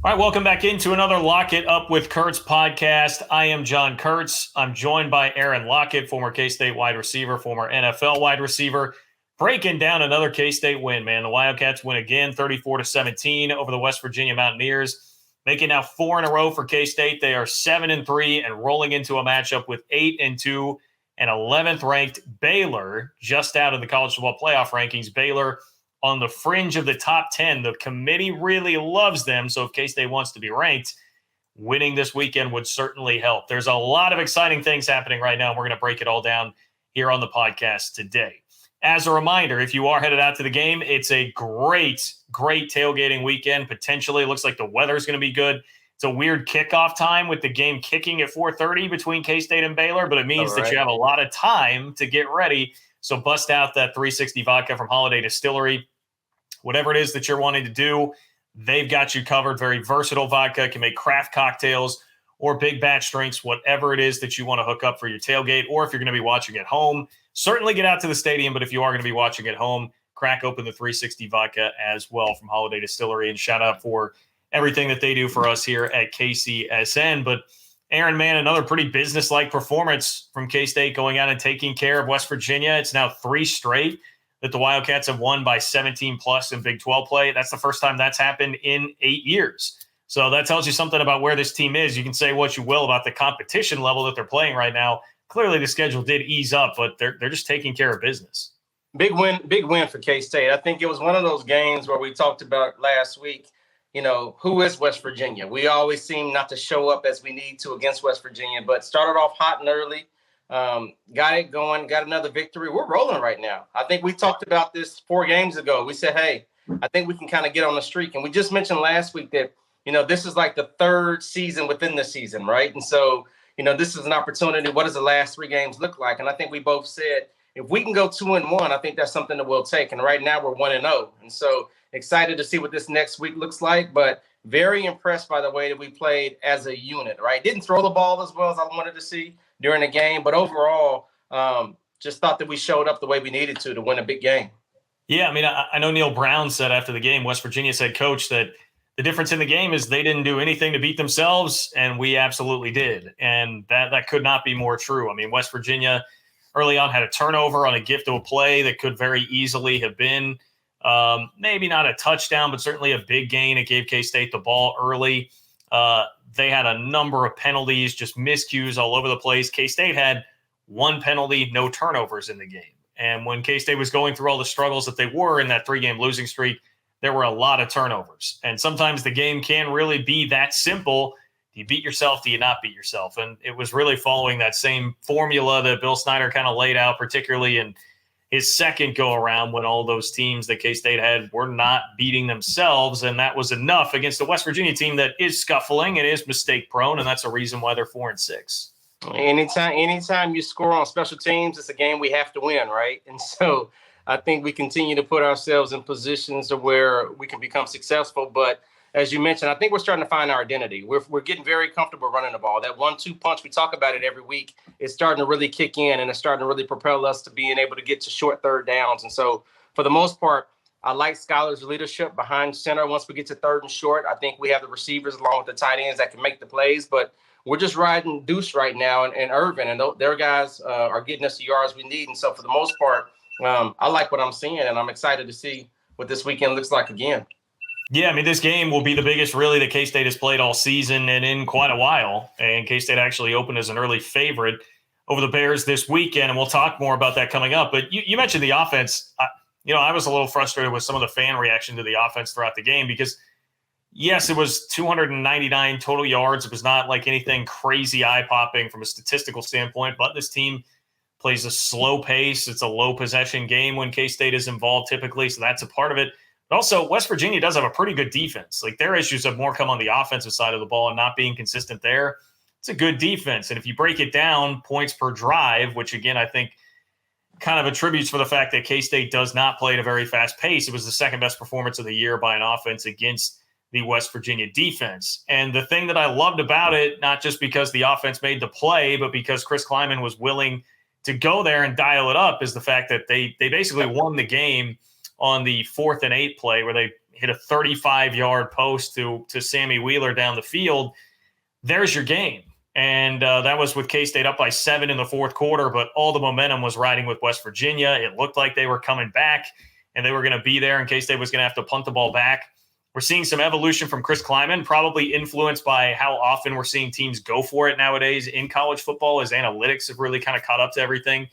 All right, welcome back into another Lockett Up with Kurtz podcast. I am John Kurtz. I'm joined by Aaron Lockett, former K-State wide receiver, former NFL wide receiver, breaking down another K-State win, man. The Wildcats win again, 34-17 over the West Virginia Mountaineers, making now 4 in a row for K-State. They are 7-3 and rolling into a matchup with 8-2 and 11th ranked Baylor, just out of the college football playoff rankings. Baylor on the fringe of the top 10. The committee really loves them, so if K-State wants to be ranked, winning this weekend would certainly help. There's a lot of exciting things happening right now, and we're going to break it all down here on the podcast today. As a reminder, if you are headed out to the game, it's a great tailgating weekend. Potentially, it looks like the weather's going to be good. It's a weird kickoff time with the game kicking at 4:30 between K-State and Baylor, but it means that you have a lot of time to get ready. So bust out that 360 vodka from Holiday Distillery. Whatever it is that you're wanting to do, they've got you covered. Very versatile vodka, can make craft cocktails or big batch drinks, whatever it is that you want to hook up for your tailgate, or if you're going to be watching at home, certainly get out to the stadium. But if you are going to be watching at home, crack open the 360 vodka as well from Holiday Distillery, and shout out for everything that they do for us here at KCSN. But Aaron, man, another pretty business-like performance from K-State going out and taking care of West Virginia. It's now 3 straight that the Wildcats have won by 17+ in Big 12 play. That's the first time that's happened in 8 years. So that tells you something about where this team is. You can say what you will about the competition level that they're playing right now. Clearly the schedule did ease up, but they're just taking care of business. Big win for K-State. I think it was one of those games where we talked about last week, who is West Virginia? We always seem not to show up as we need to against West Virginia, but started off hot and early, got it going, got another victory. We're rolling right now. I think we talked about this 4 games ago. We said, hey, I think we can kind of get on the streak. And we just mentioned last week that, this is like the 3rd season within the season, right? And so, this is an opportunity. What does the last 3 games look like? And I think we both said, if we can go 2-1, I think that's something that we'll take. And right now we're 1-0. And so excited to see what this next week looks like, but very impressed by the way that we played as a unit, right? Didn't throw the ball as well as I wanted to see during the game, but overall, just thought that we showed up the way we needed to win a big game. Yeah, I mean, I know Neil Brown said after the game, West Virginia's head coach, that the difference in the game is they didn't do anything to beat themselves, and we absolutely did. And that could not be more true. I mean, West Virginia early on had a turnover on a gift of a play that could very easily have been maybe not a touchdown, but certainly a big gain. It gave K-State the ball early. They had a number of penalties, just miscues all over the place. K-State had 1 penalty, no turnovers in the game. And when K-State was going through all the struggles that they were in that 3-game losing streak, there were a lot of turnovers. And sometimes the game can really be that simple. Do you beat yourself? Do you not beat yourself? And it was really following that same formula that Bill Snyder kind of laid out, particularly in his second go-around when all those teams that K-State had were not beating themselves. And that was enough against a West Virginia team that is scuffling and is mistake-prone, and that's a reason why they're 4-6. Anytime you score on special teams, it's a game we have to win, right? And so I think we continue to put ourselves in positions to where we can become successful. But as you mentioned, I think we're starting to find our identity. We're getting very comfortable running the ball. That 1-2 punch, we talk about it every week, is starting to really kick in, and it's starting to really propel us to being able to get to short 3rd downs. And so for the most part, I like Skyler's leadership behind center. Once we get to 3rd and short, I think we have the receivers along with the tight ends that can make the plays. But we're just riding Deuce right now and Irvin, and their guys are getting us the yards we need. And so for the most part, I like what I'm seeing, and I'm excited to see what this weekend looks like again. Yeah, I mean, this game will be the biggest really that K-State has played all season and in quite a while. And K-State actually opened as an early favorite over the Bears this weekend, and we'll talk more about that coming up. But you mentioned the offense. I was a little frustrated with some of the fan reaction to the offense throughout the game because, yes, it was 299 total yards. It was not like anything crazy eye-popping from a statistical standpoint, but this team plays a slow pace. It's a low-possession game when K-State is involved typically, so that's a part of it. But also, West Virginia does have a pretty good defense. Like, their issues have more come on the offensive side of the ball and not being consistent there. It's a good defense. And if you break it down, points per drive, which, again, I think kind of attributes for the fact that K-State does not play at a very fast pace. It was the 2nd-best performance of the year by an offense against the West Virginia defense. And the thing that I loved about it, not just because the offense made the play, but because Chris Kleiman was willing to go there and dial it up, is the fact that they basically won the game on the 4th and 8 play where they hit a 35-yard post to Sammy Wheeler down the field. There's your game. And that was with K-State up by 7 in the fourth quarter, but all the momentum was riding with West Virginia. It looked like they were coming back, and they were going to be there, and K-State was going to have to punt the ball back. We're seeing some evolution from Chris Kleiman, probably influenced by how often we're seeing teams go for it nowadays in college football, as analytics have really kind of caught up to everything.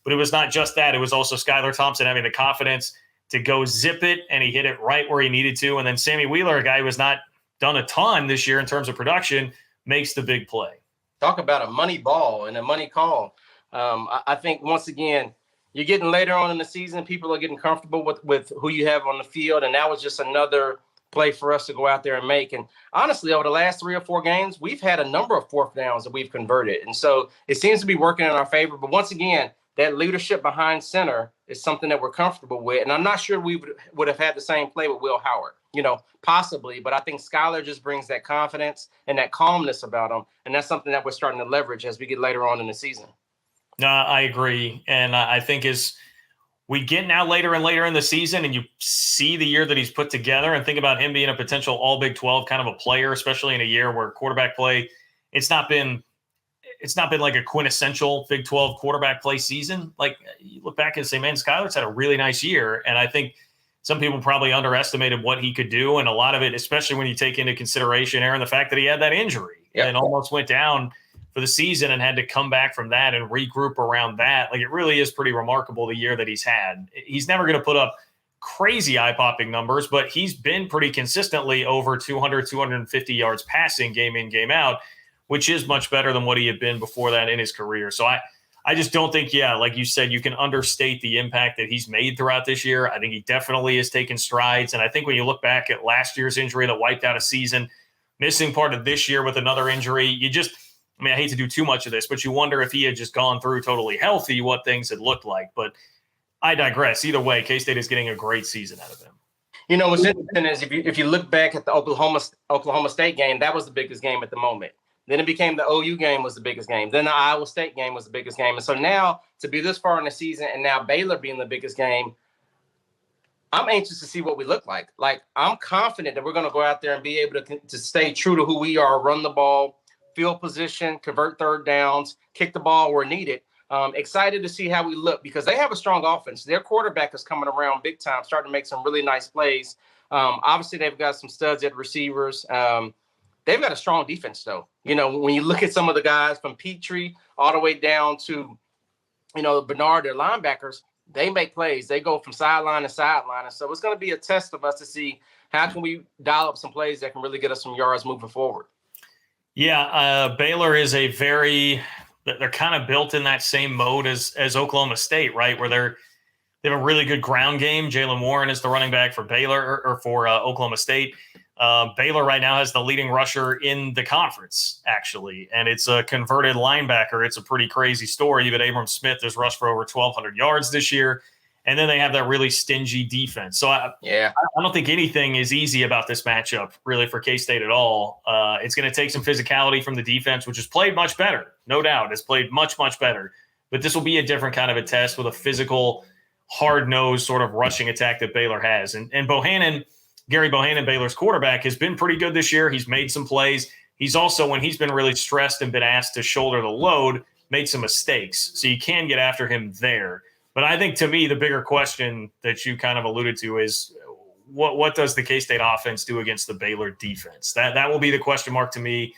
But it was not just that. It was also Skyler Thompson having the confidence to go zip it, and he hit it right where he needed to. And then Sammy Wheeler, a guy who has not done a ton this year in terms of production, makes the big play. Talk about a money ball and a money call. I think, once again, you're getting later on in the season, people are getting comfortable with who you have on the field, and that was just another play for us to go out there and make. And honestly, over the last 3 or 4 games, we've had a number of fourth downs that we've converted. And so it seems to be working in our favor. But once again, that leadership behind center is something that we're comfortable with. And I'm not sure we would have had the same play with Will Howard, possibly. But I think Skyler just brings that confidence and that calmness about him. And that's something that we're starting to leverage as we get later on in the season. No, I agree. And I think as we get now later and later in the season and you see the year that he's put together and think about him being a potential all Big 12 kind of a player, especially in a year where quarterback play, it's not been like a quintessential Big 12 quarterback play season. Like, you look back and say, man, Skyler's had a really nice year. And I think some people probably underestimated what he could do. And a lot of it, especially when you take into consideration, Aaron, the fact that he had that injury and almost went down for the season and had to come back from that and regroup around that. Like, it really is pretty remarkable the year that he's had. He's never going to put up crazy eye-popping numbers, but he's been pretty consistently over 200, 250 yards passing game in, game out, which is much better than what he had been before that in his career. So I just don't think, like you said, you can understate the impact that he's made throughout this year. I think he definitely has taken strides. And I think when you look back at last year's injury that wiped out a season, missing part of this year with another injury, I hate to do too much of this, but you wonder if he had just gone through totally healthy, what things had looked like. But I digress. Either way, K-State is getting a great season out of him. What's interesting is if you look back at the Oklahoma State game, that was the biggest game at the moment. Then it became the OU game was the biggest game. Then the Iowa State game was the biggest game. And so now, to be this far in the season and now Baylor being the biggest game, I'm anxious to see what we look like. Like, I'm confident that we're going to go out there and be able to stay true to who we are, run the ball, field position, convert third downs, kick the ball where needed. Excited to see how we look because they have a strong offense. Their quarterback is coming around big time, starting to make some really nice plays. Obviously, they've got some studs at receivers. They've got a strong defense, though. When you look at some of the guys from Petrie all the way down to, Bernard, their linebackers, they make plays. They go from sideline to sideline. And so it's going to be a test of us to see how can we dial up some plays that can really get us some yards moving forward. Yeah, Baylor is they're kind of built in that same mode as Oklahoma State, right? Where they have a really good ground game. Jalen Warren is the running back for Baylor or for Oklahoma State. Baylor right now has the leading rusher in the conference, actually, and it's a converted linebacker. It's a pretty crazy story. But Abram Smith has rushed for over 1,200 yards this year. And then they have that really stingy defense. So I don't think anything is easy about this matchup, really, for K-State at all. It's going to take some physicality from the defense, which has played much better, no doubt. It's played much, much better. But this will be a different kind of a test with a physical, hard-nosed sort of rushing attack that Baylor has. And Gary Bohannon, Baylor's quarterback, has been pretty good this year. He's made some plays. He's also, when he's been really stressed and been asked to shoulder the load, made some mistakes. So you can get after him there. But I think, to me, the bigger question that you kind of alluded to is what does the K-State offense do against the Baylor defense? That will be the question mark to me.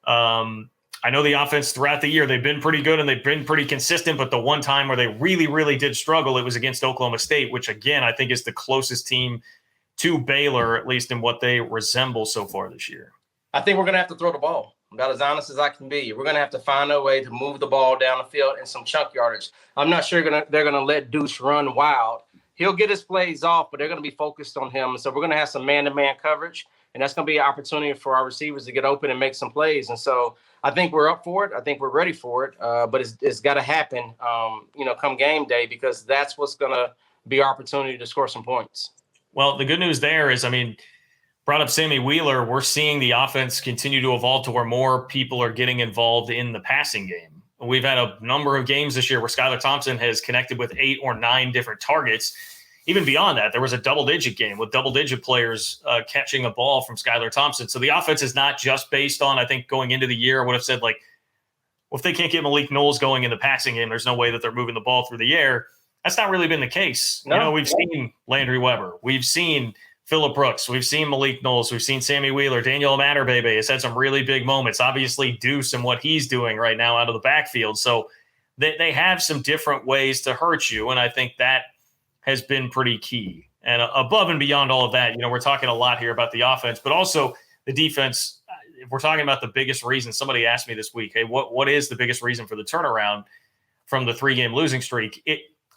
I know the offense throughout the year, they've been pretty good and they've been pretty consistent, but the one time where they really, really did struggle, it was against Oklahoma State, which, again, I think is the closest team to Baylor, at least in what they resemble so far this year. I think we're going to have to throw the ball. About as honest as I can be. We're going to have to find a way to move the ball down the field and some chunk yardage. I'm not sure they're going to let Deuce run wild. He'll get his plays off, but they're going to be focused on him. So we're going to have some man-to-man coverage, and that's going to be an opportunity for our receivers to get open and make some plays. And so I think we're up for it. I think we're ready for it, but it's got to happen, come game day, because that's what's going to be our opportunity to score some points. Well, the good news there is, brought up Sammy Wheeler, we're seeing the offense continue to evolve to where more people are getting involved in the passing game. We've had a number of games this year where Skyler Thompson has connected with 8 or 9 different targets. even beyond that, there was a double-digit game with double-digit players catching a ball from Skyler Thompson. So the offense is not just based on, I think going into the year, I would have said, like, well, if they can't get Malik Knowles going in the passing game, there's no way that they're moving the ball through the air. That's not really been the case. No. We've seen Landry Weber. We've seen Phillip Brooks. We've seen Malik Knowles. We've seen Sammy Wheeler. Daniel Amaterbebe has had some really big moments. Obviously, Deuce and what he's doing right now out of the backfield. So they have some different ways to hurt you, and I think that has been pretty key. And above and beyond all of that, we're talking a lot here about the offense, but also the defense. If we're talking about the biggest reason, somebody asked me this week, hey, what is the biggest reason for the turnaround from the 3-game losing streak?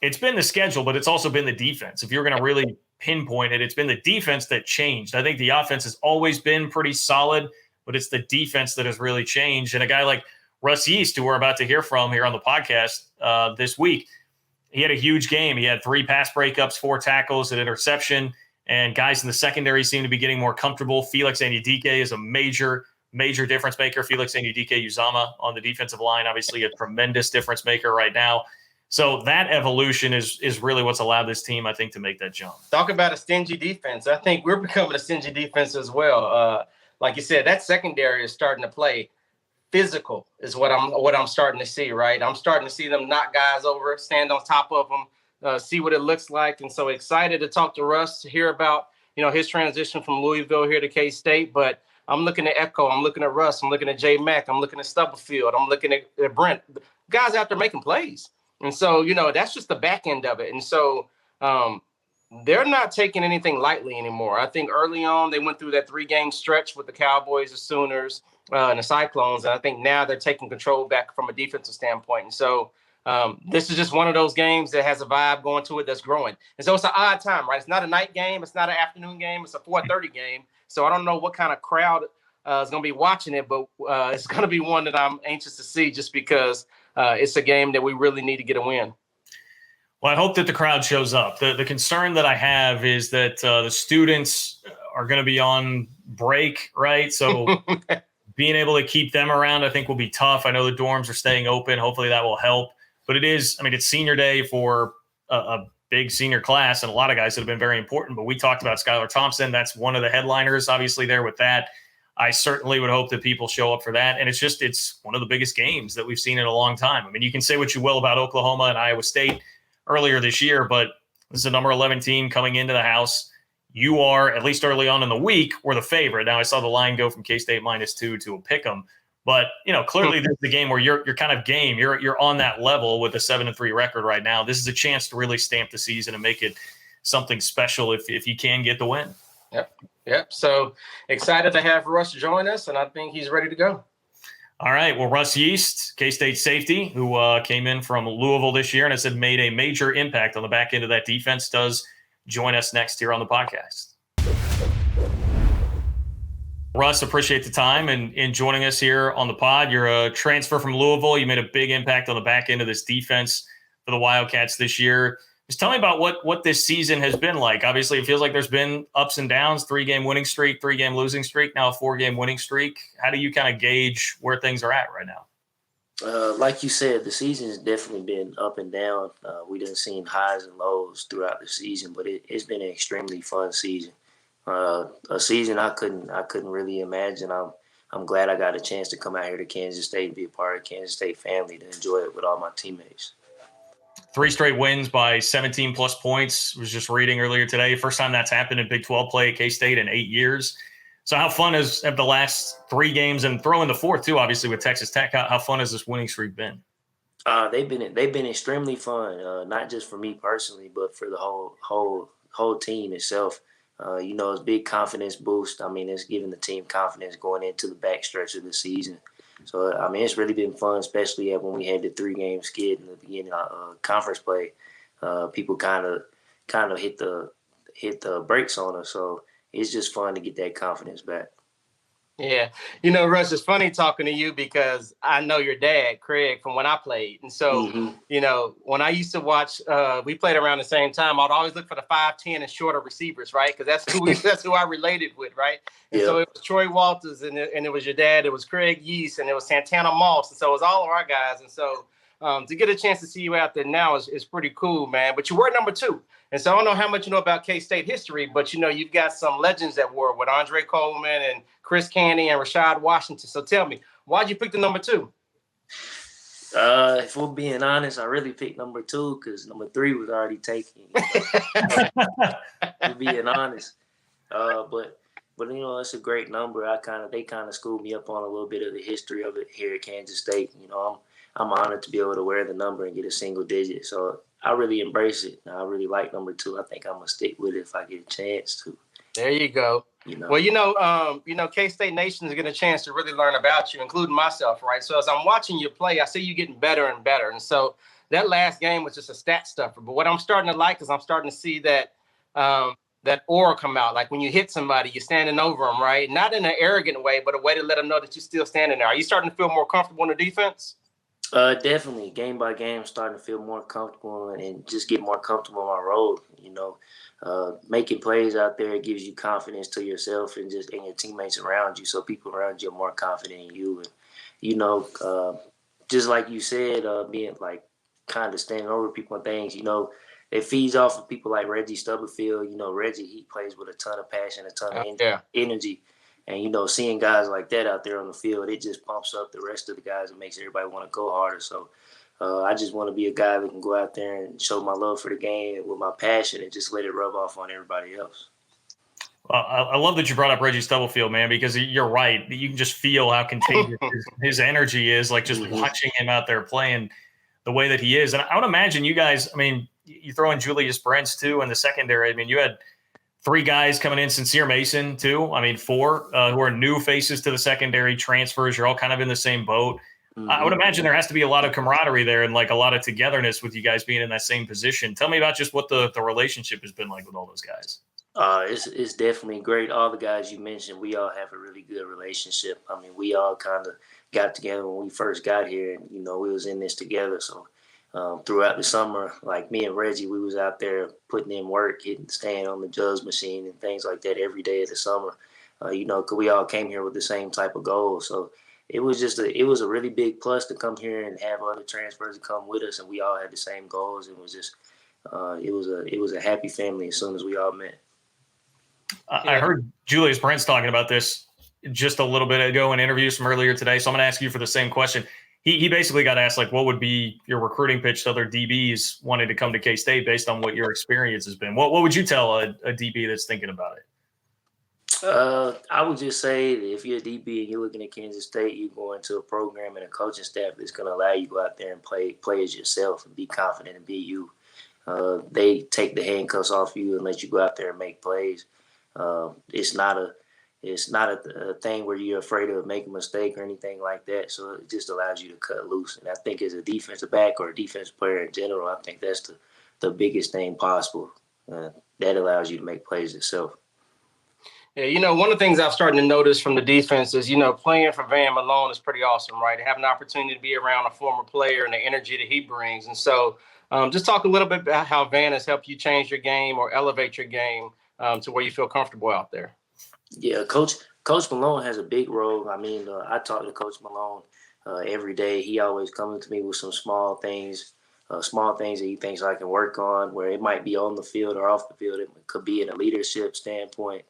It's been the schedule, but it's also been the defense. If you're going to really pinpoint it, it's been the defense that changed. I think the offense has always been pretty solid, but it's the defense that has really changed. And a guy like Russ Yeast, who we're about to hear from here on the podcast this week, he had a huge game. He had 3 pass breakups, 4 tackles, an interception, and guys in the secondary seem to be getting more comfortable. Felix Anudike is a major difference maker. Felix Anudike-Uzama on the defensive line, obviously a tremendous difference maker right now. So that evolution is really what's allowed this team, I think, to make that jump. Talk about a stingy defense. I think we're becoming a stingy defense as well. Like you said, that secondary is starting to play physical is what I'm starting to see, right? I'm starting to see them knock guys over, stand on top of them, see what it looks like. And so excited to talk to Russ, to hear about, his transition from Louisville here to K-State. But I'm looking at Echo. I'm looking at Russ. I'm looking at J Mack. I'm looking at Stubblefield. I'm looking at Brent. Guys out there making plays. And so, that's just the back end of it. And so they're not taking anything lightly anymore. I think early on they went through that 3-game stretch with the Cowboys, the Sooners, and the Cyclones. And I think now they're taking control back from a defensive standpoint. And so this is just one of those games that has a vibe going to it that's growing. And so it's an odd time, right? It's not a night game. It's not an afternoon game. It's a 4:30 game. So I don't know what kind of crowd is going to be watching it, but it's going to be one that I'm anxious to see just because it's a game that we really need to get a win. Well, I hope that the crowd shows up. The concern that I have is that the students are going to be on break, right? So being able to keep them around, I think, will be tough. I know the dorms are staying open. Hopefully that will help. But it's senior day for a big senior class and a lot of guys that have been very important. But we talked about Skyler Thompson. That's one of the headliners, obviously, there with that. I certainly would hope that people show up for that. And it's one of the biggest games that we've seen in a long time. You can say what you will about Oklahoma and Iowa State earlier this year, but this is a number 11 team coming into the house. You are, at least early on in the week, were the favorite. Now I saw the line go from K-State -2 to a pick'em, but clearly this is the game where you're kind of game. You're on that level with a 7-3 record right now. This is a chance to really stamp the season and make it something special if you can get the win. Yep. So excited to have Russ join us, and I think he's ready to go. All right. Well, Russ Yeast, K-State safety, who came in from Louisville this year and has made a major impact on the back end of that defense, does join us next here on the podcast. Russ, appreciate the time and joining us here on the pod. You're a transfer from Louisville. You made a big impact on the back end of this defense for the Wildcats this year. Just tell me about what this season has been like. Obviously, it feels like there's been ups and downs, 3-game winning streak, 3-game losing streak, now a 4-game winning streak. How do you kind of gauge where things are at right now? Like you said, the season has definitely been up and down. We done seen highs and lows throughout the season, but it's been an extremely fun season. A season I couldn't really imagine. I'm glad I got a chance to come out here to Kansas State and be a part of Kansas State family to enjoy it with all my teammates. 3 straight wins by 17-plus points. I was just reading earlier today. First time that's happened in Big 12 play at K-State in 8 years. So how fun have the last 3 games, and throw in the 4th too, obviously with Texas Tech, how fun has this winning streak been? They've been extremely fun, not just for me personally, but for the whole team itself. It's a big confidence boost. It's giving the team confidence going into the backstretch of the season. So, it's really been fun, especially when we had the 3-game skid in the beginning of conference play. People kind of hit the brakes on us. So it's just fun to get that confidence back. Yeah. Russ, it's funny talking to you because I know your dad, Craig, from when I played. And so, when I used to watch, we played around the same time, I'd always look for the 5'10" and shorter receivers, right? Because that's who I related with, right? And so it was Troy Walters, and it was your dad, it was Craig Yeast, and it was Santana Moss. And so it was all of our guys. And so to get a chance to see you out there now is pretty cool, man. But you were number 2. And so I don't know how much you know about K-State history, but, you've got some legends that were with Andre Coleman and Chris Candy and Rashad Washington. So tell me, why'd you pick the number 2? If we're being honest, I really picked number 2 because number 3 was already taken. To being honest, but it's a great number. They kind of schooled me up on a little bit of the history of it here at Kansas State. I'm honored to be able to wear the number and get a single digit. So I really embrace it. I really like number 2. I think I'm gonna stick with it if I get a chance to. There you go. Well, K-State Nation is getting a chance to really learn about you, including myself, right? So as I'm watching you play, I see you getting better and better. And so that last game was just a stat stuffer. But what I'm starting to like is I'm starting to see that that aura come out. Like when you hit somebody, you're standing over them, right? Not in an arrogant way, but a way to let them know that you're still standing there. Are you starting to feel more comfortable in the defense? Definitely. Game by game, starting to feel more comfortable and just get more comfortable in my role. Making plays out there gives you confidence to yourself and your teammates around you. So people around you are more confident in you. And, just like you said, being like kind of standing over people and things, it feeds off of people like Reggie Stubblefield. Reggie, he plays with a ton of passion, a ton of energy. And, seeing guys like that out there on the field, it just pumps up the rest of the guys and makes everybody want to go harder. So I just want to be a guy that can go out there and show my love for the game with my passion and just let it rub off on everybody else. I love that you brought up Reggie Stubblefield, man, because you're right. You can just feel how contagious his energy is, like just watching him out there playing the way that he is. And I would imagine you guys, you throw in Julius Brents, too, in the secondary. You had 3 guys coming in, Sincere Mason, too. 4 who are new faces to the secondary, transfers. You're all kind of in the same boat. Mm-hmm. I would imagine there has to be a lot of camaraderie there and like a lot of togetherness with you guys being in that same position. Tell me about just what the relationship has been like with all those guys. It's definitely great. All the guys you mentioned, we all have a really good relationship. We all kind of got together when we first got here, and we was in this together. So throughout the summer, like me and Reggie, we was out there putting in work, staying on the jugs machine and things like that every day of the summer. Because we all came here with the same type of goal. So it was a really big plus to come here and have other transfers come with us, and we all had the same goals. It was just it was a happy family as soon as we all met. I heard Julius Brents talking about this just a little bit ago in interviews from earlier today. So I'm going to ask you for the same question. He basically got asked, like, what would be your recruiting pitch to other DBs wanting to come to K-State based on what your experience has been? What would you tell a DB that's thinking about it? I would just say that if you're a DB and you're looking at Kansas State, you go into a program and a coaching staff that's going to allow you to go out there and play as yourself and be confident and be you. They take the handcuffs off you and let you go out there and make plays. It's not a thing where you're afraid of making a mistake or anything like that. So it just allows you to cut loose. And I think as a defensive back or a defensive player in general, I think that's the biggest thing possible. That allows you to make plays yourself. Yeah, one of the things I've started to notice from the defense is, playing for Van Malone is pretty awesome, right? Having an opportunity to be around a former player and the energy that he brings. And so just talk a little bit about how Van has helped you change your game or elevate your game to where you feel comfortable out there. Yeah, Coach Malone has a big role. I talk to Coach Malone every day. He always comes to me with some small things that he thinks I can work on, where it might be on the field or off the field. It could be in a leadership standpoint.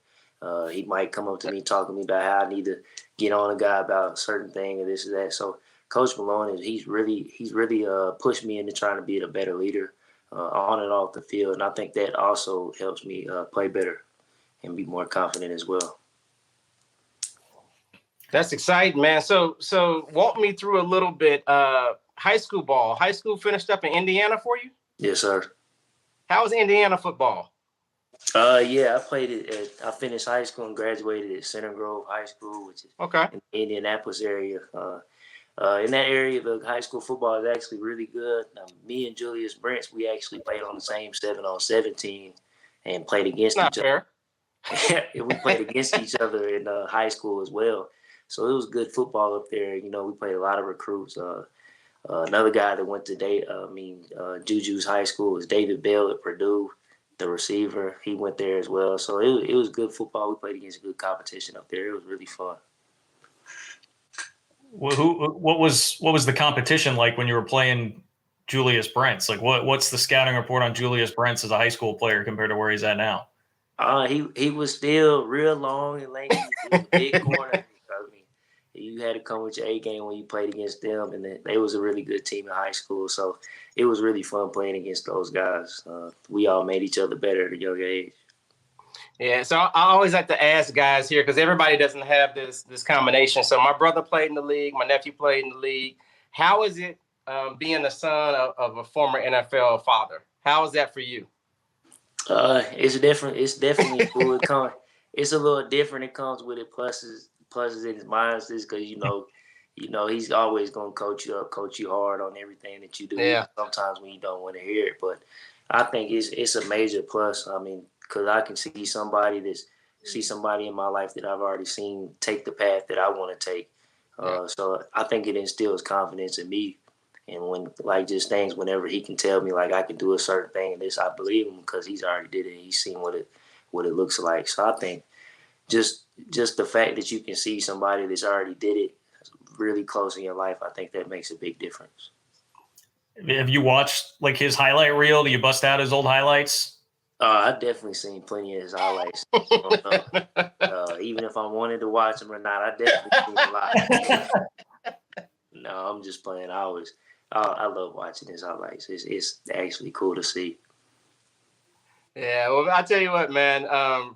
He might come up to me talking to me about how I need to get on a guy about a certain thing or this or that. So Coach Malone he's really pushed me into trying to be a better leader on and off the field, and I think that also helps me play better and be more confident as well. That's exciting, man. So walk me through a little bit. High school ball. High school finished up in Indiana for you? Yes, sir. How was Indiana football? Yeah, I finished high school and graduated at Center Grove High School, which is in the Indianapolis area. In that area, the high school football is actually really good. Me and Julius Brents, we actually played on the same 7-on-7 team and played against each other. We played against each other in high school as well. So it was good football up there. We played a lot of recruits. Another guy that went to Juju's high school was David Bell at Purdue, the receiver. He went there as well. So it was good football. We played against good competition up there. It was really fun. What was the competition like when you were playing Julius Brents? Like what's the scouting report on Julius Brents as a high school player compared to where he's at now? He was still real long and lanky. He was a big corner. I mean, you had to come with your A game when you played against them, and they was a really good team in high school. So it was really fun playing against those guys. We all made each other better at a young age. Yeah, so I always like to ask guys here because everybody doesn't have this combination. So my brother played in the league, my nephew played in the league. How is it being the son of a former NFL father? How is that for you? It's different. It's definitely cool. It's a little different. It comes with it pluses and minuses because you know he's always gonna coach you up, coach you hard on everything that you do. Yeah. Sometimes when you don't want to hear it, but I think it's a major plus. I mean, because I can see somebody in my life that I've already seen take the path that I want to take. So I think it instills confidence in me. And when just things, whenever he can tell me like I can do a certain thing and this, I believe him because he's already did it. And he's seen what it looks like. So I think just the fact that you can see somebody that's already did it really close in your life, I think that makes a big difference. Have you watched like his highlight reel? Do you bust out his old highlights? I've definitely seen plenty of his highlights. Even if I wanted to watch him or not, I definitely seen a lot. No, I'm just playing. I love watching his highlights. It's actually cool to see. Yeah, well, I tell you what, man,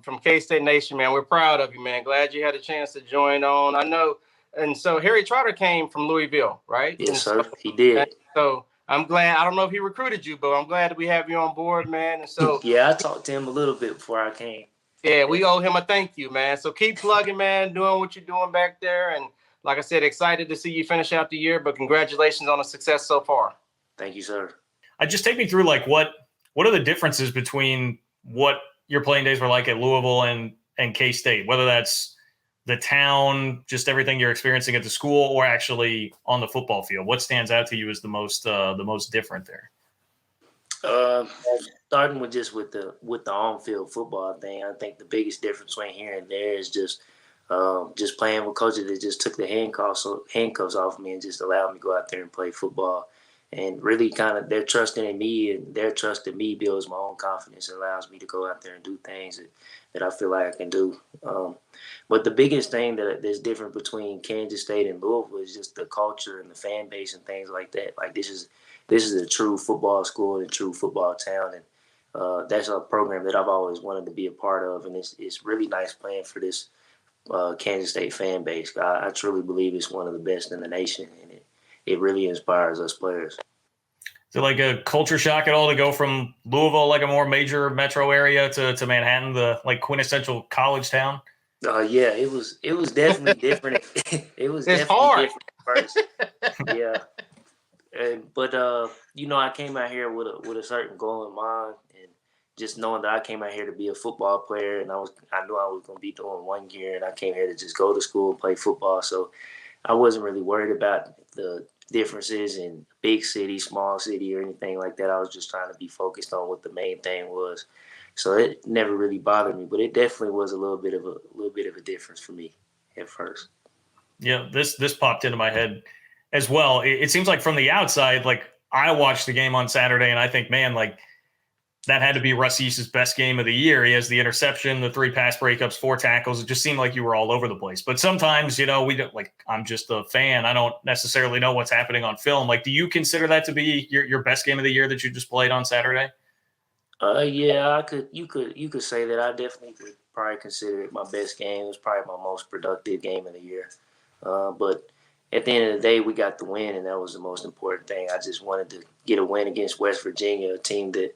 from KState Nation, man, we're proud of you, man. Glad you had a chance to join on. I know. And so Harry Trotter came from Louisville, right? Yes, sir. He did. So I'm glad. I don't know if he recruited you, but I'm glad that we have you on board, man. And so yeah, I talked to him a little bit before I came. Yeah, we owe him a thank you, man. So keep plugging, man, doing what you're doing back there. And like I said, excited to see you finish out the year, but congratulations on the success so far. Thank you, sir. Just take me through like what are the differences between what your playing days were like at Louisville and K-State, whether that's the town, just everything you're experiencing at the school, or actually on the football field. What stands out to you as the most different there? Starting with the on-field football thing, I think the biggest difference between here and there is just playing with coaches that just took the handcuffs off me and just allowed me to go out there and play football. And really kind of their trusting in me and their trust in me builds my own confidence and allows me to go out there and do things that I feel like I can do. But the biggest thing that's different between Kansas State and Louisville is just the culture and the fan base and things like that. Like this is a true football school and a true football town. And that's a program that I've always wanted to be a part of. And it's really nice playing for this Kansas State fan base. I truly believe it's one of the best in the nation. And it really inspires us players. Is it like a culture shock at all to go from Louisville, like a more major metro area, to Manhattan, the like quintessential college town? Yeah, it was definitely different. It's definitely hard. Different at first. Yeah. But I came out here with a certain goal in mind, and just knowing that I came out here to be a football player, and I knew I was going to be doing 1 year, and I came here to just go to school and play football. So I wasn't really worried about the differences in big city, small city, or anything like that. I was just trying to be focused on what the main thing was. So it never really bothered me, but it definitely was a little bit of a difference for me at first. Yeah, this popped into my head as well. It seems like from the outside, like I watched the game on Saturday and I think, man, like that had to be Russ Yeast's best game of the year. He has the interception, the 3 pass breakups, 4 tackles. It just seemed like you were all over the place. But sometimes, we don't I'm just a fan. I don't necessarily know what's happening on film. Like, do you consider that to be your best game of the year that you just played on Saturday? Yeah, you could say that. I definitely could probably consider it my best game. It was probably my most productive game of the year. But at the end of the day, we got the win, and that was the most important thing. I just wanted to get a win against West Virginia, a team that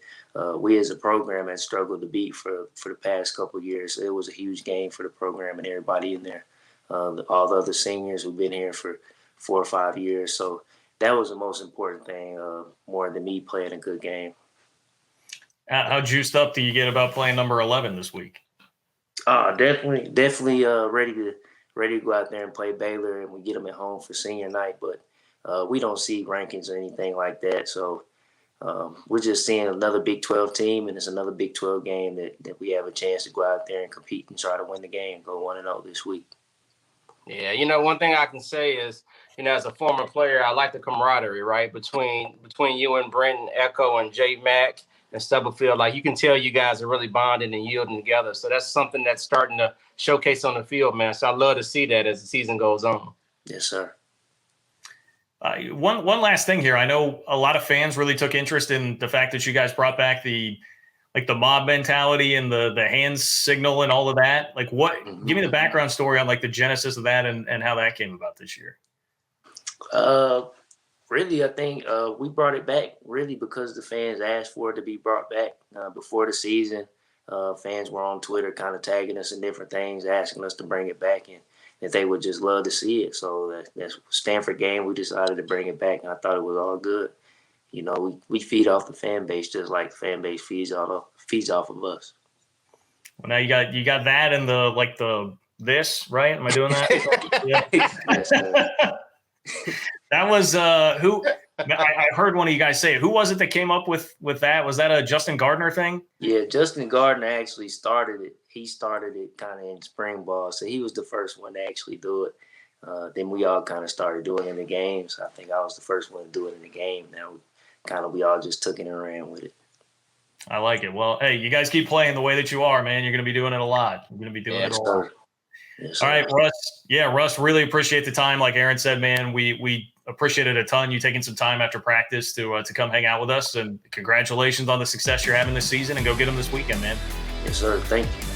we as a program had struggled to beat for the past couple of years. So it was a huge game for the program and everybody in there. All the other seniors who've been here for 4 or 5 years. So that was the most important thing, more than me playing a good game. How juiced up do you get about playing number 11 this week? Definitely ready to go out there and play Baylor, and we get them at home for senior night. But we don't see rankings or anything like that. So we're just seeing another Big 12 team, and it's another Big 12 game that we have a chance to go out there and compete and try to win the game, go 1-0 this week. Yeah, one thing I can say is, as a former player, I like the camaraderie, right, between you and Brenton, Echo, and J Mac and Stubblefield. Like, you can tell you guys are really bonding and yielding together. So that's something that's starting to showcase on the field, man. So I love to see that as the season goes on. Yes, sir. One last thing here. I know a lot of fans really took interest in the fact that you guys brought back the mob mentality and the hands signal and all of that. Like, what? Give me the background story on like the genesis of that and how that came about this year. Really, I think we brought it back really because the fans asked for it to be brought back before the season. Fans were on Twitter kind of tagging us in different things, asking us to bring it back, and that they would just love to see it. So that's Stanford game. We decided to bring it back, and I thought it was all good. We feed off the fan base just like the fan base feeds off of us. Well, now you got that and this, right? Am I doing that? Yeah. That was who I heard one of you guys say it. Who was it that came up with that? Was that a Justin Gardner thing? Yeah, Justin Gardner actually started it. He started it kind of in spring ball, so he was the first one to actually do it. Then we all kind of started doing it in the games. I think I was the first one to do it in the game. Now we all just took it and ran with it. I like it. Well, hey, you guys keep playing the way that you are, man. You're going to be doing it a lot. You're going to be doing it a lot. Yes, all right, Russ. Yeah, Russ, really appreciate the time. Like Aaron said, man, we appreciate it a ton. You taking some time after practice to come hang out with us, and congratulations on the success you're having this season, and go get them this weekend, man. Yes, sir. Thank you.